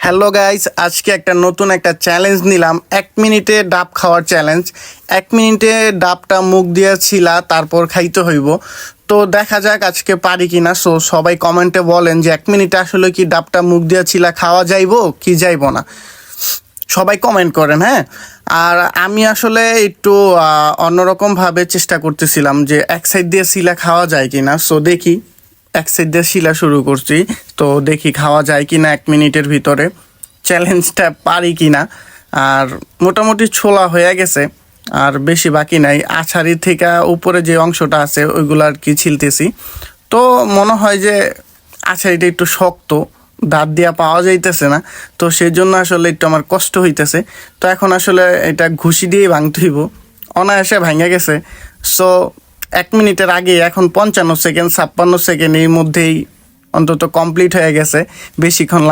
Hello guys, আজকে নতুন একটা চ্যালেঞ্জ নিলাম। 1 মিনিটে ডাব খাওয়ার চ্যালেঞ্জ। 1 মিনিটে ডাবটা মুখ দিয়ে ছিলা তারপর খাইতে হইব। তো দেখা যাক আজকে পারি কিনা। সো সবাই কমেন্টে বলেন যে 1 মিনিটে আসলে কি ডাবটা মুখ দিয়ে ছিলা খাওয়া যাইবো কি যাইবো না। সবাই কমেন্ট করেন, হ্যাঁ। আর আমি আসলে একটু অন্যরকমভাবে চেষ্টা করতেছিলাম যে এক সাইড দিয়ে শিলা খাওয়া যায় কিনা। সো দেখি, এক সাইড দিয়ে শিলা শুরু করছি। তো দেখি খাওয়া যায় কিনা 1 মিনিটের ভিতরে, চ্যালেঞ্জটা পারি কিনা। আর মোটামুটি ছোলা হয়ে গেছে, আর বেশি বাকি নাই। আছাড়ি থেকে উপরে যে অংশটা আছে ওইগুলো আর কি ছিলতেছি। তো মনে হয় যে আছাড়িটা একটু শক্ত, দাঁত দিয়া পাওয়া যাইতেছে না। তো সেই জন্য আসলে একটু আমার কষ্ট হইতেছে। তো এখন আসলে এটা ঘুষি দিয়েই ভাঙতে হইব। অনায়াসে ভাঙে গেছে। সো 1 মিনিটের আগে এখন 55 সেকেন্ড 56 সেকেন্ড এর মধ্যেই অন্তত কমপ্লিট হয়ে গেছে। বেশিক্ষণ